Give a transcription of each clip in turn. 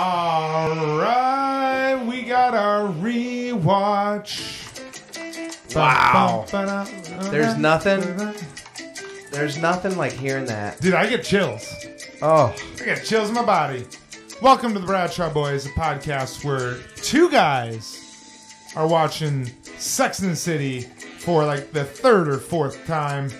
All right, we got our rewatch. Wow. There's nothing like hearing that. Dude, I get chills. Oh. I get chills in my body. Welcome to the Bradshaw Boys, a podcast where two guys are watching Sex and the City for like the third or fourth time.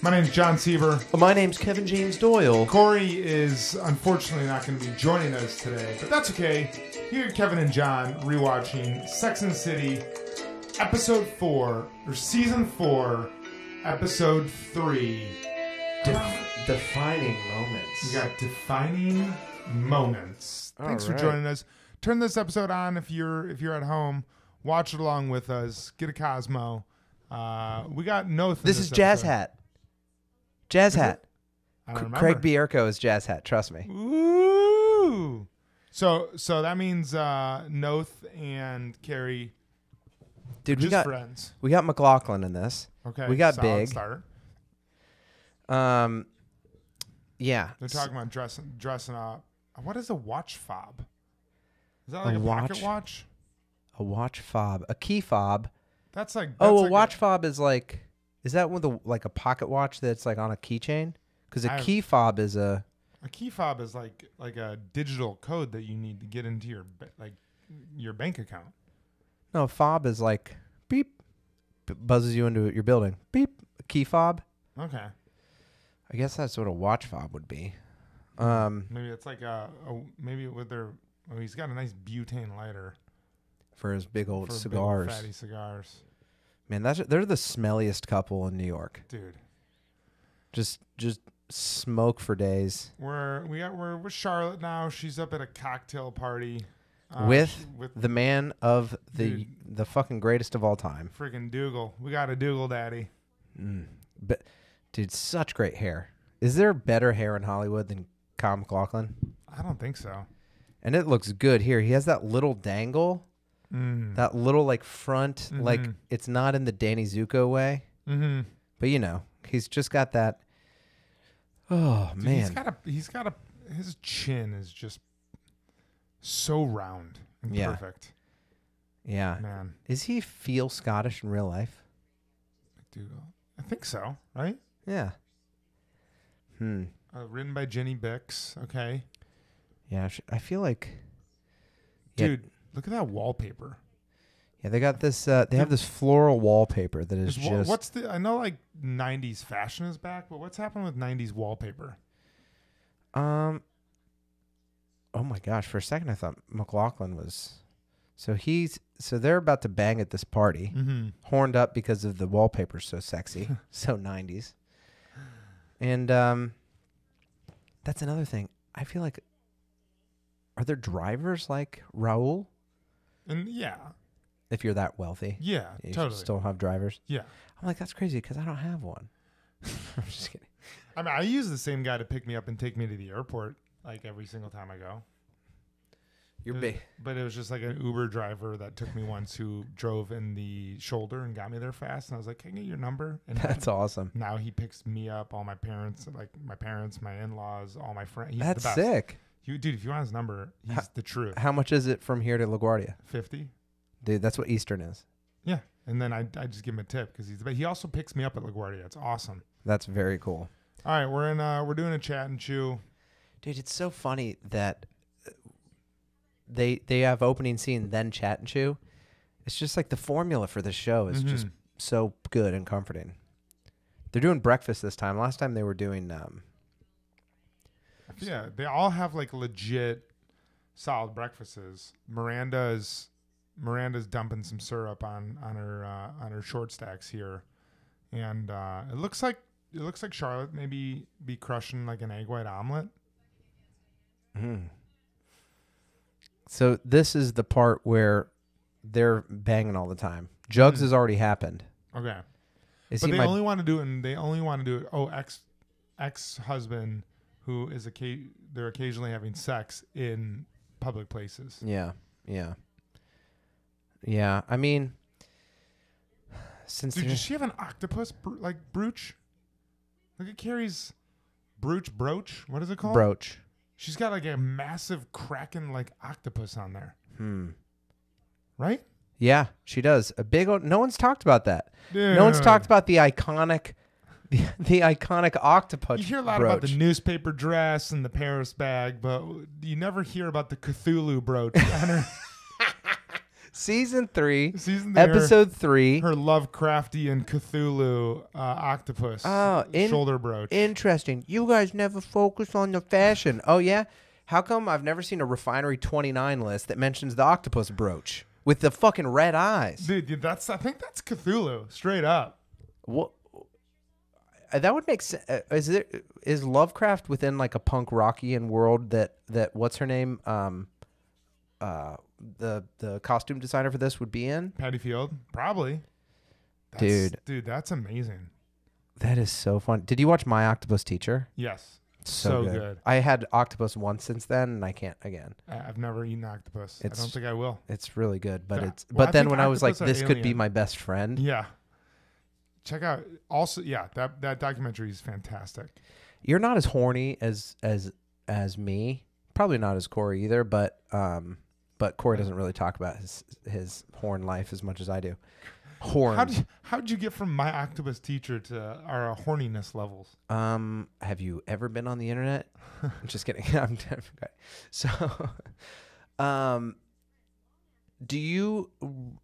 My name's Jon Sieber. My name's Kevin James Doyle. Cory is unfortunately not going to be joining us today, but that's okay. Here, Kevin and Jon rewatching Sex and the City, episode 4, or season 4, episode 3. Defining moments. We got defining moments. Thanks for joining us. Turn this episode on if you're at home. Watch it along with us. Get a Cosmo. We got no. This is Jazz Hat. Jazz Hat. I don't remember. Craig Bierko is Jazz Hat. Trust me. Ooh. So that means Noth and Carrie. Dude, just friends. We got McLaughlin in this. Okay. We got solid Big. Start. Yeah. They're talking about dressing up. What is a watch fob? Is that A like a watch? pocket watch? A watch fob. A key fob. That's like. A like watch fob is like. Is that with a pocket watch that's like on a keychain? Because a key fob is a. A key fob is like a digital code that you need to get into your bank account. No, a fob is like beep, buzzes you into your building. Beep, a key fob. Okay. I guess that's what a watch fob would be. Maybe it's like maybe with their. Oh, he's got a nice butane lighter for his big old for cigars. Big old fatty cigars. Man, they're the smelliest couple in New York. Dude. Just smoke for days. We're with Charlotte now. She's up at a cocktail party with the man of the fucking greatest of all time. Freaking Dougal. We got a Dougal daddy. But dude, such great hair. Is there better hair in Hollywood than Kyle MacLachlan? I don't think so. And it looks good here. He has that little dangle. That little like front, like it's not in the Danny Zuko way, but you know he's just got that. Oh dude, man, his chin is just so round and perfect. Yeah, man. Is he feel Scottish in real life? I think so. Right? Yeah. Written by Jenny Bix. Okay. Yeah, I feel like. Dude. Yeah. Look at that wallpaper. Yeah, they got this. They have this floral wallpaper that is just. What's the? I know like '90s fashion is back, but what's happening with '90s wallpaper? Oh my gosh! For a second, I thought McLaughlin was. So they're about to bang at this party, horned up because of the wallpaper so sexy, so '90s. And that's another thing. I feel like. Are there drivers like Raul? And yeah. If you're that wealthy. Yeah, you totally. Still have drivers? Yeah. I'm like, that's crazy because I don't have one. I'm just kidding. I mean, I use the same guy to pick me up and take me to the airport like every single time I go. You're big. But it was just like an Uber driver that took me once who drove in the shoulder and got me there fast. And I was like, can I get your number? And that's awesome. Now he picks me up, all my parents, my in-laws, all my friends. That's the best. Sick. Dude, if you want his number, he's the truth. How much is it from here to LaGuardia? 50. Dude, that's what Eastern is. Yeah, and then I just give him a tip because he also picks me up at LaGuardia. It's awesome. That's very cool. All right, we're doing a chat and chew. Dude, it's so funny that they have opening scene then chat and chew. It's just like the formula for this show is just so good and comforting. They're doing breakfast this time. Last time they were doing. Yeah, they all have like legit solid breakfasts. Miranda's dumping some syrup on her short stacks here, and it looks like Charlotte maybe be crushing like an egg white omelet. So this is the part where they're banging all the time. Jugs has already happened. Okay, but they only want to do it. Oh, ex-husband. Who is they're occasionally having sex in public places. Yeah. I mean, Dude, does she have an octopus brooch? Look at Carrie's brooch. What is it called? Brooch. She's got like a massive kraken like octopus on there. Right? Yeah, she does. A big old. No one's talked about that. Dude. No one's talked about the iconic, the iconic octopus. You hear a lot brooch. about the newspaper dress and the Paris bag, but you never hear about the Cthulhu brooch on her. Season 3, Season episode 3. Her Lovecraftian Cthulhu octopus shoulder brooch. Interesting. You guys never focus on the fashion. Oh, yeah? How come I've never seen a Refinery 29 list that mentions the octopus brooch with the fucking red eyes? Dude, I think that's Cthulhu, straight up. What? That would make sense. Is Lovecraft within like a punk rockian world that what's her name? The costume designer for this would be in? Patty Field? Probably. Dude, that's amazing. That is so fun. Did you watch My Octopus Teacher? Yes. So good. I had octopus once since then, and I can't again. I've never eaten octopus. I don't think I will. It's really good, but I then when I was like, octopus this are could be alien. my best friend. Yeah. Check out. Also, yeah, that documentary is fantastic. You're not as horny as me. Probably not as Cory either, but Cory doesn't really talk about his horn life as much as I do. How'd you get from My Octopus Teacher to our horniness levels? Have you ever been on the internet? Just kidding. Okay. So, do you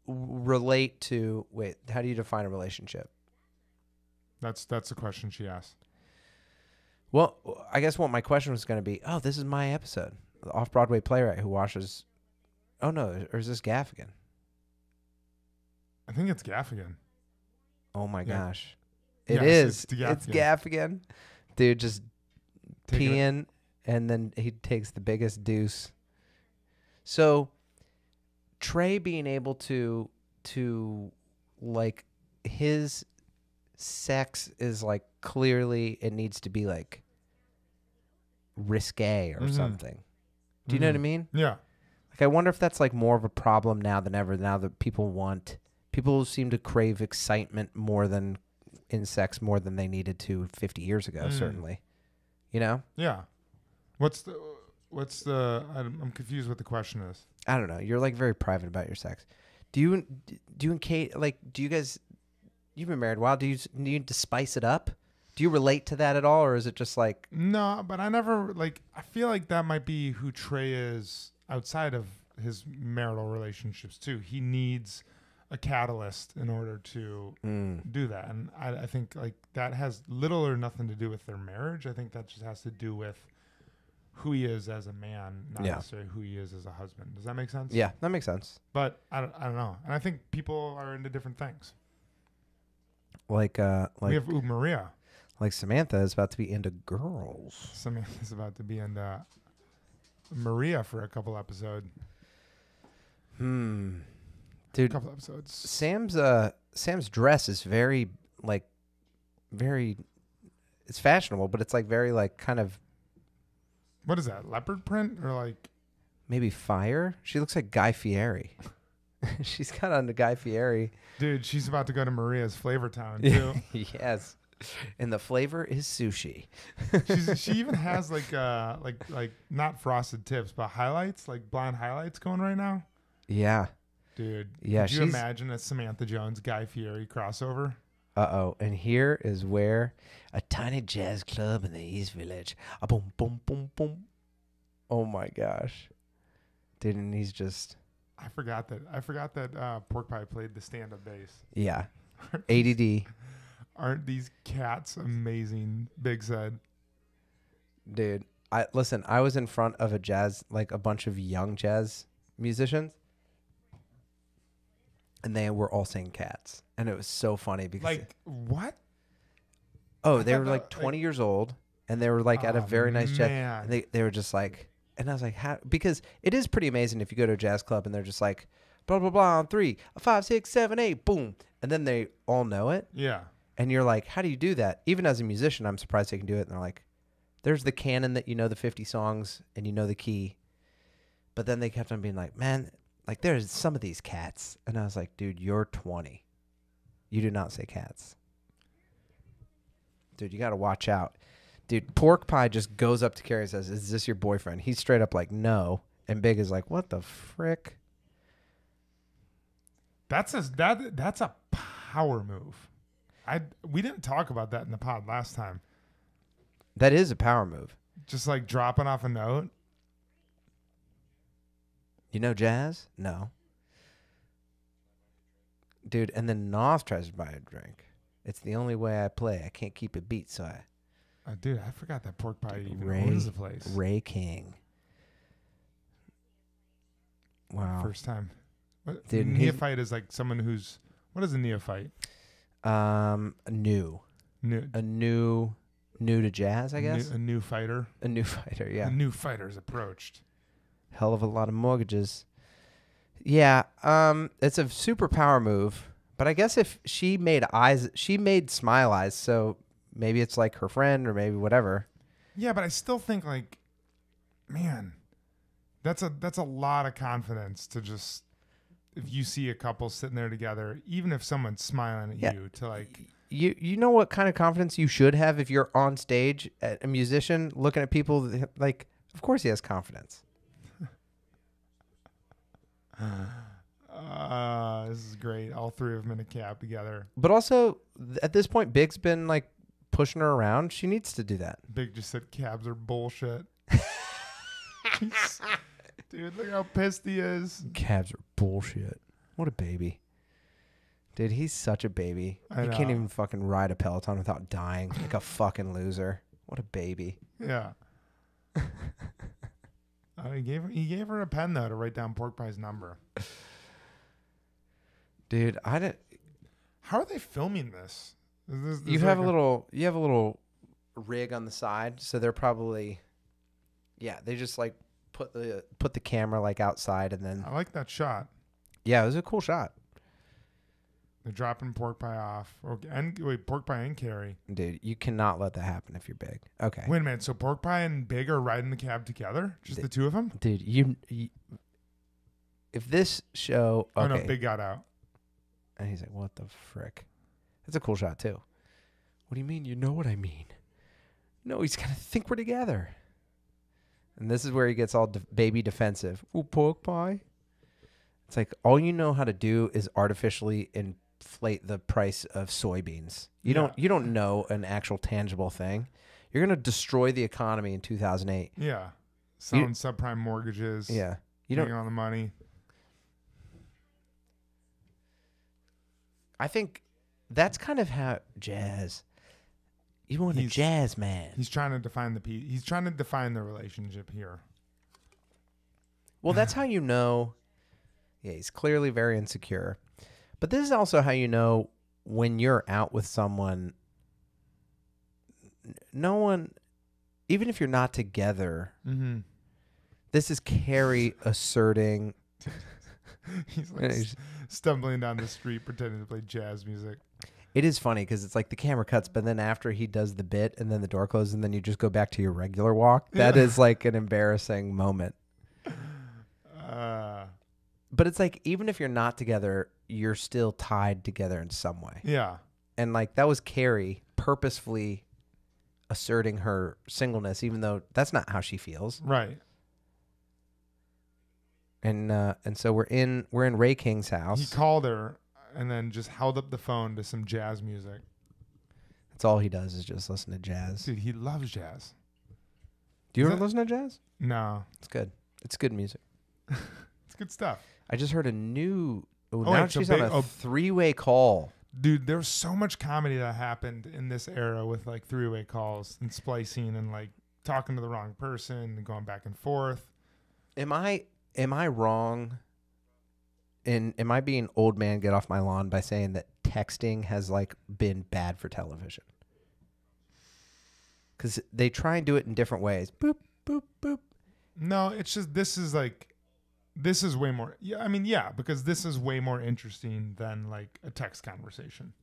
relate to? Wait, how do you define a relationship? That's the question she asked. Well, I guess what my question was going to be. Oh, this is my episode. The off-Broadway playwright who washes. Oh no, or is this Gaffigan? I think it's Gaffigan. Oh my Yeah. gosh. It Yes, is. it's Gaffigan. It's Gaffigan. Dude just peeing and then he takes the biggest deuce. So Trey being able to like his sex is like clearly it needs to be like risque or something. Do you know what I mean? Yeah. Like I wonder if that's like more of a problem now than ever, now that people seem to crave excitement more than in sex more than they needed to 50 years ago, certainly. You know? Yeah. What's the I'm confused what the question is. I don't know. You're like very private about your sex. Do you and Kate, like, do you guys, you've been married a while, do you need to spice it up? Do you relate to that at all, or is it just like... No, but I never, like, I feel like that might be who Trey is outside of his marital relationships too. He needs a catalyst in order to do that. And I think like that has little or nothing to do with their marriage. I think that just has to do with who he is as a man, not necessarily who he is as a husband. Does that make sense? Yeah, that makes sense. But I don't know. And I think people are into different things. Like we have Maria. Like Samantha is about to be into girls. Samantha's about to be into Maria for a couple episodes. Dude, a couple episodes. Sam's dress is very it's fashionable, but it's like very like kind of, what is that, leopard print or like maybe fire? She looks like Guy Fieri. She's got on the Guy Fieri. Dude, she's about to go to Maria's Flavor Town too. Yes. And the flavor is sushi. She even has like not frosted tips, but highlights, like blonde highlights going right now. Yeah. Dude. Yeah. Could you imagine a Samantha Jones Guy Fieri crossover? Uh-oh. And here is where a tiny jazz club in the East Village. Boom, boom, boom, boom. Oh my gosh. Dude, and he's just... I forgot that Pork Pie played the stand-up bass. Yeah. ADD. Aren't these cats amazing? Big said. Dude, I was in front of a bunch of young jazz musicians, and they were all saying Cats, and it was so funny because like what? Oh, they were like 20 years old, and they were like at a very nice jazz. And they were just like, and I was like, how? Because it is pretty amazing if you go to a jazz club and they're just like, blah blah blah on 3, 5, 6, 7, 8, boom, and then they all know it. Yeah. And you're like, how do you do that? Even as a musician, I'm surprised they can do it. And they're like, there's the canon that you know the 50 songs and you know the key. But then they kept on being like, man, like there's some of these cats. And I was like, dude, you're 20. You do not say cats. Dude, you got to watch out. Dude, Pork Pie just goes up to Carrie and says, "Is this your boyfriend?" He's straight up like, "No." And Big is like, "What the frick?" That's a power move. We didn't talk about that in the pod last time. That is a power move. Just like dropping off a note. You know jazz? No. Dude, and then Noth tries to buy a drink. It's the only way I play. I can't keep it beat, so I... Dude, I forgot that Pork Pie even owns the place. Ray King. Wow. First time. Dude, neophyte is like someone who's... What is a neophyte? New to jazz, I guess. A new fighter. A new fighter, yeah. A new fighter's approached. Hell of a lot of mortgages. Yeah, it's a super power move. But I guess if she made smile eyes, so maybe it's like her friend or maybe whatever. Yeah, but I still think like, man, that's a lot of confidence to just, if you see a couple sitting there together, even if someone's smiling at you, to like... You know what kind of confidence you should have if you're on stage at a musician looking at people, like, of course he has confidence. This is great. All three of them in a cab together. But also, at this point, Big's been like pushing her around. She needs to do that. Big just said cabs are bullshit. Dude, look how pissed he is. Cabs are bullshit. What a baby. Dude, he's such a baby. He can't even fucking ride a Peloton without dying like a fucking loser. What a baby. Yeah. He gave her a pen though to write down Pork Pie's number. Dude, How are they filming this? You have a little rig on the side, so they're probably, they just like put the camera like outside and then. I like that shot. Yeah, it was a cool shot. They're dropping Pork Pie off. Pork Pie and Carrie. Dude, you cannot let that happen if you're Big. Okay. Wait a minute. So Pork Pie and Big are riding the cab together? Just the two of them? Dude, you if this show... Okay. Oh, no, Big got out. And he's like, what the frick? That's a cool shot, too. What do you mean? You know what I mean? No, he's got to think we're together. And this is where he gets all baby defensive. Ooh, Pork Pie. It's like, all you know how to do is artificially inflate the price of soybeans. You don't know an actual tangible thing. You're going to destroy the economy in 2008. Yeah. Selling subprime mortgages. Yeah. You don't on the money. I think that's kind of how jazz. You want a jazz man. He's trying to define the relationship here. Well, that's how you know. Yeah, he's clearly very insecure. But this is also how you know when you're out with someone, no one, even if you're not together, this is Carrie asserting. He's like stumbling down the street pretending to play jazz music. It is funny because it's like the camera cuts, but then after he does the bit and then the door closes and then you just go back to your regular walk. That is like an embarrassing moment. But it's like, even if you're not together, you're still tied together in some way. Yeah. And like, that was Carrie purposefully asserting her singleness, even though that's not how she feels. Right. And so we're in Ray King's house. He called her and then just held up the phone to some jazz music. That's all he does is just listen to jazz. Dude, he loves jazz. Do you ever listen to jazz? No. It's good. It's good music. It's good stuff. I just heard a new... she's on a three-way call. Dude, there was so much comedy that happened in this era with like three-way calls and splicing and like talking to the wrong person and going back and forth. Am I wrong? Am I being old man get off my lawn by saying that texting has like been bad for television? Because they try and do it in different ways. Boop, boop, boop. No, it's just this is way more. Yeah, I mean, yeah, because this is way more interesting than like a text conversation.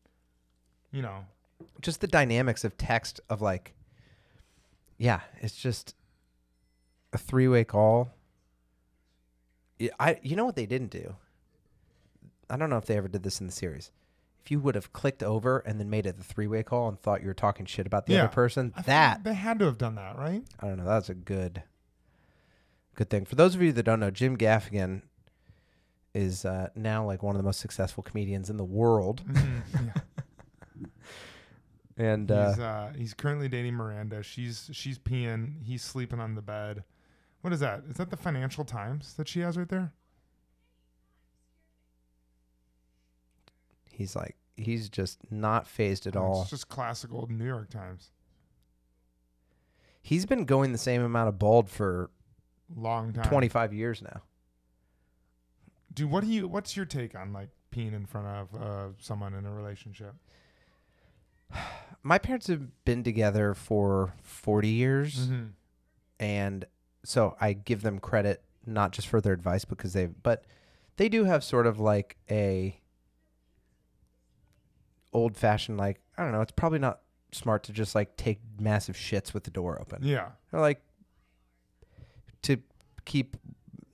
You know, just the dynamics of text of like, yeah, it's just a three-way call. You know what they didn't do? I don't know if they ever did this in the series. if you would have clicked over and then made it the 3-way call and thought you were talking shit about the other person, that they had to have done that, right? I don't know. That's a good thing. For those of you that don't know, Jim Gaffigan is now like one of the most successful comedians in the world. Mm-hmm. Yeah. And he's currently dating Miranda. She's peeing. He's sleeping on the bed. What is that? Is that the Financial Times that she has right there? He's just not phased at all. It's just classic old New York Times. He's been going the same amount of bald for long time, 25 years now. Dude, what's your take on like peeing in front of someone in a relationship? My parents have been together for 40 years, Mm-hmm. and so I give them credit not just for their advice but they do have sort of like a old-fashioned, like, I don't know, it's probably not smart to just like take massive shits with the door open. Yeah. They're like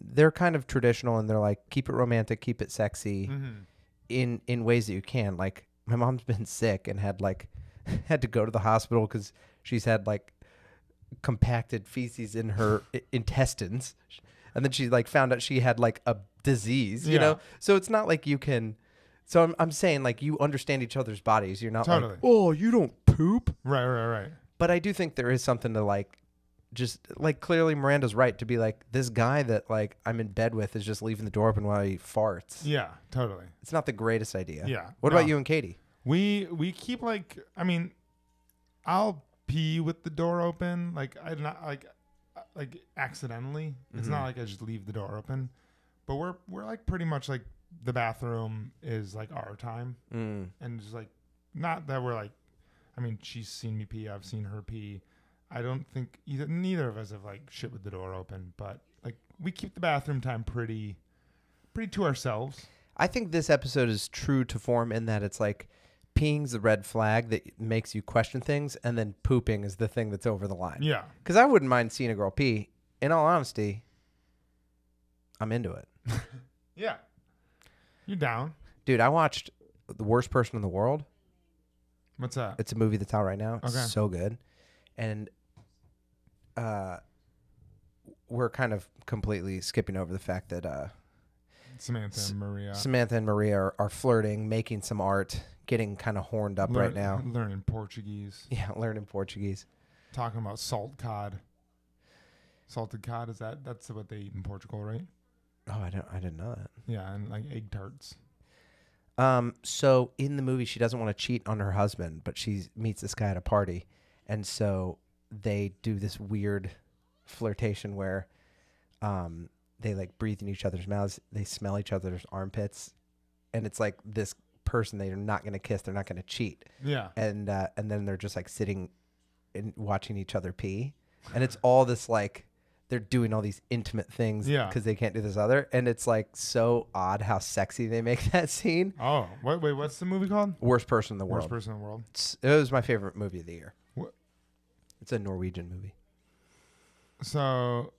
they're kind of traditional, and they're like, keep it romantic, keep it sexy, Mm-hmm. in ways that you can. Like, my mom's been sick and had to go to the hospital because she's had like compacted feces in her intestines, and then she like found out she had like a disease, you know. So it's not like you can. So I'm saying, like, you understand each other's bodies. You're not Totally. like, oh, you don't poop. Right. But I do think there is something to like, just like, clearly Miranda's right to be like, this guy that like I'm in bed with is just leaving the door open while he farts. Yeah, totally. It's not the greatest idea. Yeah. What about you and Katie? We keep like, I mean, I'll pee with the door open. Like, I not like accidentally. It's not like I just leave the door open. But we're like pretty much like the bathroom is like our time. And just like, not that we're like, I mean, she's seen me pee, I've seen her pee. I don't think neither of us have like shit with the door open, but like we keep the bathroom time pretty to ourselves. I think this episode is true to form in that it's like, peeing's the red flag that makes you question things, and then pooping is the thing that's over the line. Yeah. Because I wouldn't mind seeing a girl pee. In all honesty, I'm into it. Yeah. You're down. Dude, I watched The Worst Person in the World. What's that? It's a movie that's out right now. It's Okay. so good. And we're kind of completely skipping over the fact that Samantha and Maria are flirting, making some art, getting kind of horned up right now. Learning Portuguese. Yeah, learning Portuguese. Talking about salt cod. Salted cod, that's what they eat in Portugal, right? Oh, I didn't know that. Yeah, and like egg tarts. So in the movie, she doesn't want to cheat on her husband, but she meets this guy at a party, and so they do this weird flirtation where they like breathe in each other's mouths, they smell each other's armpits, and it's like this person they're not going to kiss, they're not going to cheat. Yeah. And then they're just like sitting and watching each other pee, and it's all this like they're doing all these intimate things because they can't do this other, and it's like so odd how sexy they make that scene. Oh, wait, what's the movie called? Worst Person in the World. Worst Person in the World. It was my favorite movie of the year. What? It's a Norwegian movie. So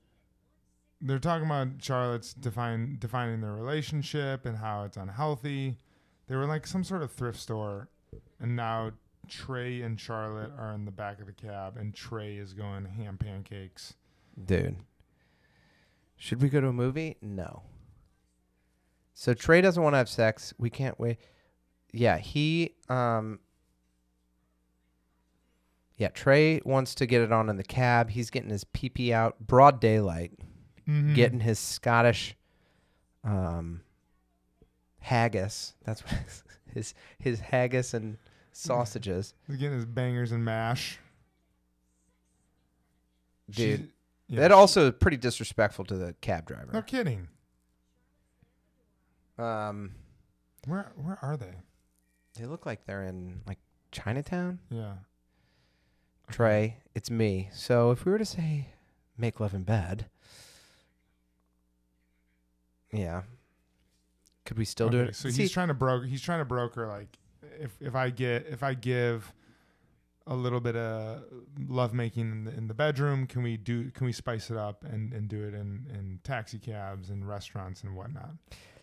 they're talking about Charlotte's defining their relationship and how it's unhealthy. They were like some sort of thrift store, and now Trey and Charlotte are in the back of the cab, and Trey is going ham pancakes. Dude, should we go to a movie? No. So Trey doesn't want to have sex. We can't wait. Yeah, Trey wants to get it on in the cab. He's getting his pee-pee out, broad daylight, getting his Scottish haggis. That's what his haggis and sausages. He's getting his bangers and mash. Dude, that also is pretty disrespectful to the cab driver. No kidding. Where are they? They look like they're in like Chinatown. Yeah. Trey, it's me. So if we were to say make love in bed, yeah, could we still do it? So he's trying to broker like if I give a little bit of love making in the bedroom, can we spice it up and do it in taxi cabs and restaurants and whatnot?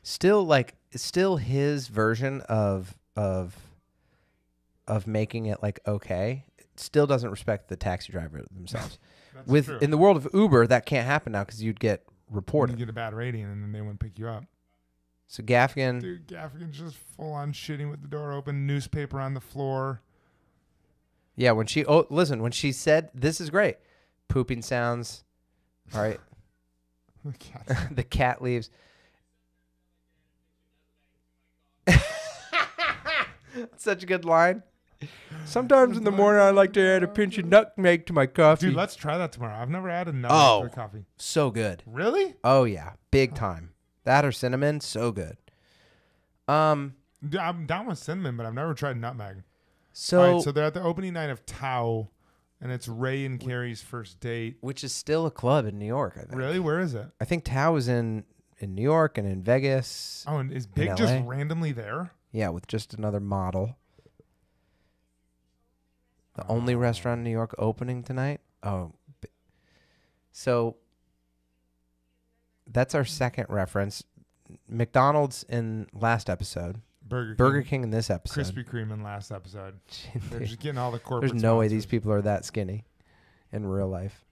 Still his version of of making it like okay, it still doesn't respect the taxi driver themselves. That's true. In the world of Uber, that can't happen now because you'd get reported. You get a bad rating, and then they wouldn't pick you up. So Gaffigan, Dude, Gaffigan's just full on shitting with the door open, newspaper on the floor. yeah, when she said this is great, pooping sounds. All right, the cat leaves. Such a good line. Sometimes in the morning I like to add a pinch of nutmeg to my coffee. Dude, let's try that tomorrow. I've never added nutmeg to the coffee. So good. Really? Oh yeah, big time. That or cinnamon, so good. Dude, I'm down with cinnamon, but I've never tried nutmeg. So, all right, so they're at the opening night of Tao, and it's Ray and Carrie's first date. which is still a club in New York, I think. Really? Where is it? I think Tao is in New York and in Vegas. Oh, and is Big just randomly there? Yeah, with just another model. The only restaurant in New York opening tonight. Oh, so that's our second reference. McDonald's in last episode. Burger King in this episode. Krispy Kreme in last episode. They're just getting all the corporate There's no way sponsors. these people are that skinny in real life.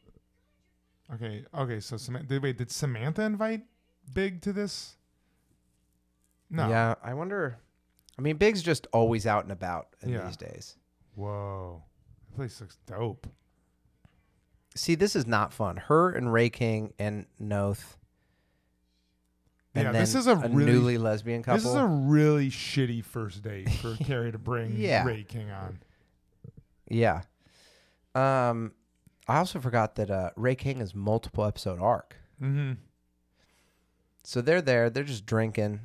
Okay. So did Samantha invite Big to this? No. Yeah, I wonder. I mean, Big's just always out and about in these days. Whoa. That place looks dope. See, this is not fun. Her and Ray King and Noth. And then this is a really, newly lesbian couple. This is a really shitty first date for Carrie to bring Ray King on. Yeah. I also forgot that Ray King is multiple episode arc. Mm-hmm. So they're there. They're just drinking.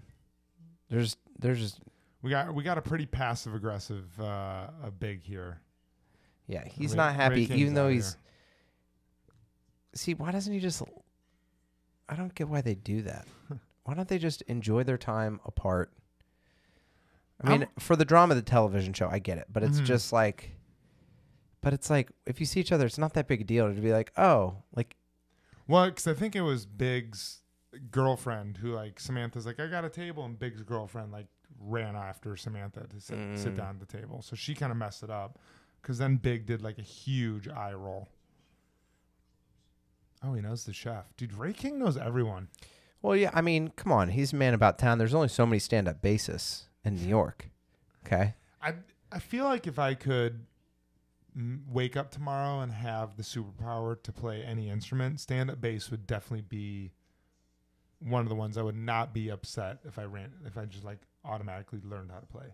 They're just. We got a pretty passive aggressive a Big here. Yeah, he's not happy, even though he's. Here. See, why doesn't he just? I don't get why they do that. Why don't they just enjoy their time apart? I mean, for the drama of the television show, I get it, but it's just like. But it's like if you see each other, it's not that big a deal to be like, oh, like. Well, because I think it was Big's girlfriend who like Samantha's like, I got a table, and Big's girlfriend like ran after Samantha to sit down at the table, so she kind of messed it up. Because then Big did like a huge eye roll. Oh, he knows the chef. Dude, Ray King knows everyone. Well, yeah, I mean, come on. He's a man about town. There's only so many stand-up bassists in New York. Okay? I feel like if I could wake up tomorrow and have the superpower to play any instrument, stand-up bass would definitely be one of the ones I would not be upset if I just like automatically learned how to play.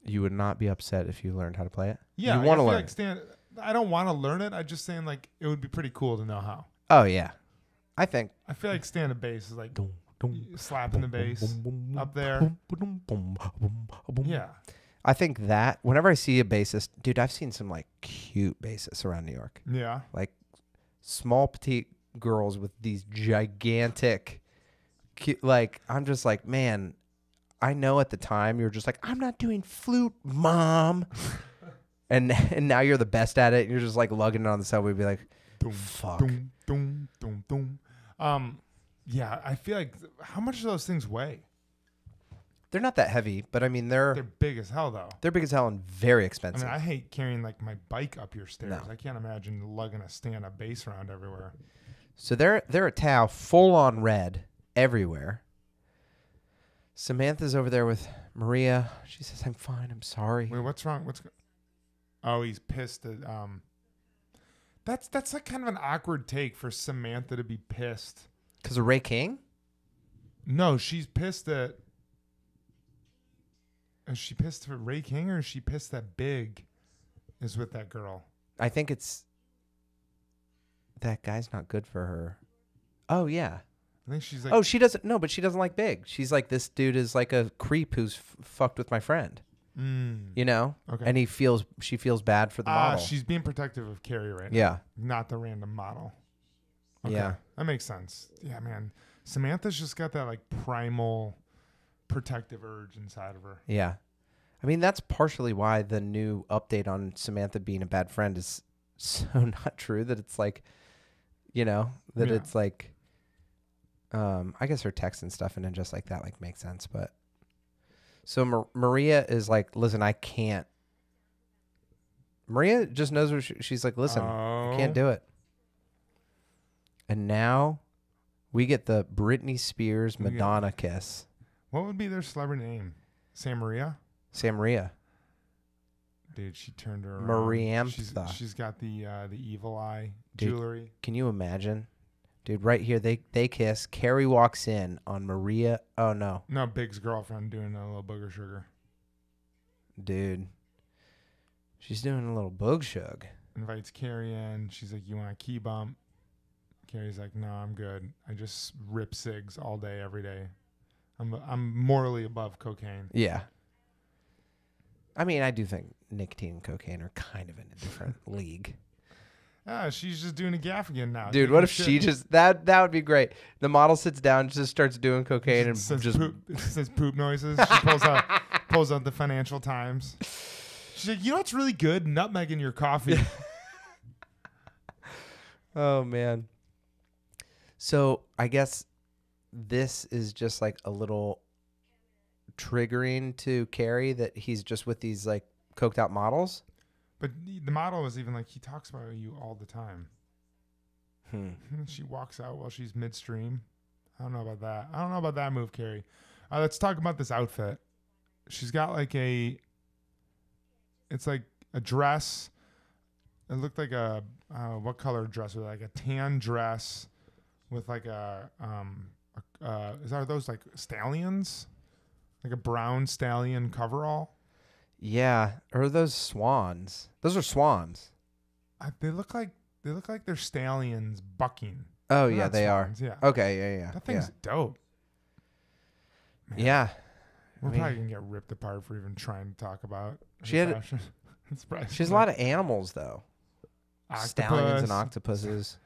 You would not be upset if you learned how to play it? Yeah, you want to learn. Like I don't want to learn it. I'm just saying like it would be pretty cool to know how. Oh, yeah. I feel like stand-up bass is like slapping the bass up there. Yeah. I think that whenever I see a bassist, dude, I've seen some like cute bassists around New York. Yeah. Like small, petite girls with these gigantic, cute, like, I'm just like, man, I know at the time you're just like, I'm not doing flute, mom. and now you're the best at it. And you're just like lugging it on the subway, be like, fuck. Yeah, I feel like how much do those things weigh? They're not that heavy, but I mean they're big as hell though. They're big as hell and very expensive. I mean, I hate carrying like my bike up your stairs. No. I can't imagine lugging a stand-up bass around everywhere. So they're at Tao, full on red everywhere. Samantha's over there with Maria. She says, "I'm fine. I'm sorry." Wait, what's wrong? Oh, he's pissed at That's like kind of an awkward take for Samantha to be pissed. Because of Ray King? No, she's pissed at. Is she pissed for Ray King, or is she pissed that Big is with that girl? I think it's that guy's not good for her. Oh yeah. I think she's like. Oh, she doesn't. No, but she doesn't like Big. She's like, this dude is like a creep who's fucked with my friend. You know. Okay. And she feels bad for the model. She's being protective of Carrie right now. Yeah. Not the random model. Okay. Yeah. That makes sense. Yeah, man. Samantha's just got that like primal protective urge inside of her. Yeah. I mean, that's partially why the new update on Samantha being a bad friend is so not true, that it's like, you know, that it's like, I guess her text and stuff and then just like that like makes sense. But So Maria is like, listen, I can't. Maria just knows what she's like, listen, I can't do it. And now we get the Britney Spears Madonna kiss. What would be their celebrity name? Sam Maria? Sam Maria. Dude, she turned her around. Mariantha. She's got the evil eye jewelry. Can you imagine? Dude, right here, they kiss. Carrie walks in on Maria. Oh, no. No, Big's girlfriend doing a little booger sugar. Dude. She's doing a little boog shug. Invites Carrie in. She's like, you want a key bump? Carrie's like, no, I'm good. I just rip cigs all day, every day. I'm morally above cocaine. Yeah. I mean, I do think nicotine and cocaine are kind of in a different league. She's just doing a gaff again now. Dude, what if she just that would be great. The model sits down, just starts doing cocaine and says just says poop noises. She pulls out the Financial Times. She's like, you know what's really good? Nutmeg in your coffee. Oh man. So I guess this is just like a little triggering to Carrie that he's just with these like coked out models. But the model was even like, he talks about you all the time. She walks out while she's midstream. I don't know about that. I don't know about that move, Carrie. Let's talk about this outfit. She's got like it's like a dress. It looked like what color dress was it? Like a tan dress with like are those like stallions? Like a brown stallion coverall? Yeah, or are those swans? Those are swans. They look like they're stallions bucking. Oh They're yeah, not they swans, are. Yeah. Okay, yeah. That thing's dope. Man, yeah. We're probably gonna get ripped apart for even trying to talk about. She has a lot of animals though. Octopus. Stallions and octopuses.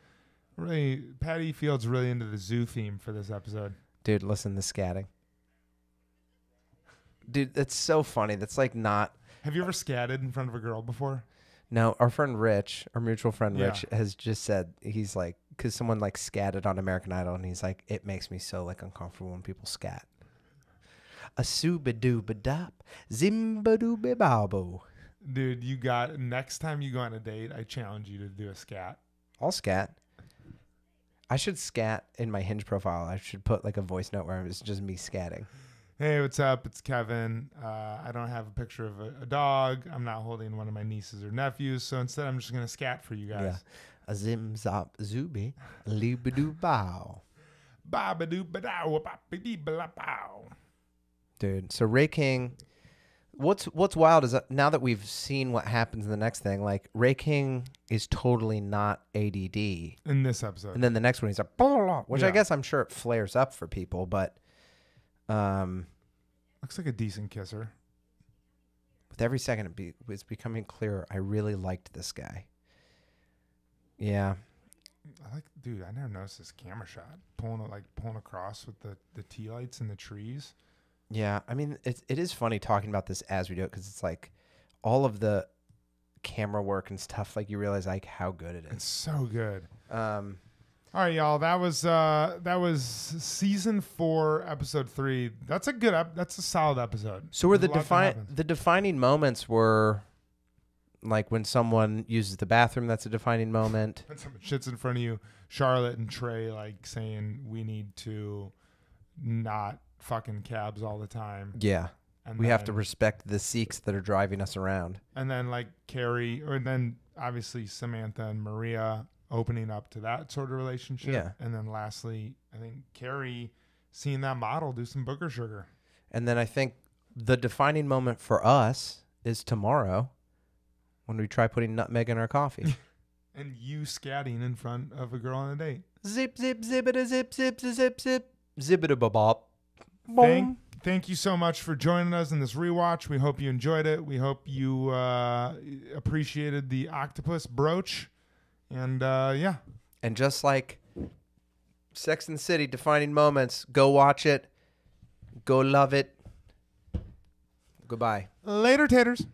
Really, Patty Field's really into the zoo theme for this episode. Dude, listen, the scatting. Dude, that's so funny. That's like not. Have you ever scatted in front of a girl before? No, our friend Rich, our mutual friend Rich, has just said, he's like, because someone like scatted on American Idol, and he's like, it makes me so like uncomfortable when people scat. A suba-dooba-dop, zimba-dooba-babo. Dude, next time you go on a date, I challenge you to do a scat. I'll scat. I should scat in my Hinge profile. I should put like a voice note where it's just me scatting. Hey, what's up? It's Kevin. I don't have a picture of a dog. I'm not holding one of my nieces or nephews, so instead I'm just going to scat for you guys. Yeah. A zim zop zooby, leebadoo bow. Ba-ba-doo-ba-dow, ba-ba-dee-ba-la-bow. Dude, so Ray King, what's wild is that now that we've seen what happens in the next thing, like Ray King is totally not ADD in this episode, and then the next one he's like, blah, blah, blah, which I guess I'm sure it flares up for people, but looks like a decent kisser. With every second it's becoming clearer. I really liked this guy. Yeah. Dude, I never noticed this camera shot pulling across with the tea lights and the trees. Yeah, I mean, it is funny talking about this as we do it because it's like all of the camera work and stuff. Like you realize like how good it is. It's so good. All right, y'all. That was season 4, episode 3. That's a solid episode. So were the defining moments were like when someone uses the bathroom. That's a defining moment. When someone shits in front of you, Charlotte and Trey like saying we need to not fucking cabs all the time. Yeah. And we have to respect the Sikhs that are driving us around. And then like Carrie, or then obviously Samantha and Maria opening up to that sort of relationship. Yeah. And then lastly, I think Carrie seeing that model do some booger sugar. And then I think the defining moment for us is tomorrow when we try putting nutmeg in our coffee. And you scatting in front of a girl on a date. Zip, zip, zibbida, zip, zip, zip, zip, zibbida, bop. Thank you so much for joining us in this rewatch. We hope you enjoyed it. We hope you appreciated the octopus brooch. And yeah. And just like Sex and the City, defining moments, go watch it. Go love it. Goodbye. Later, taters.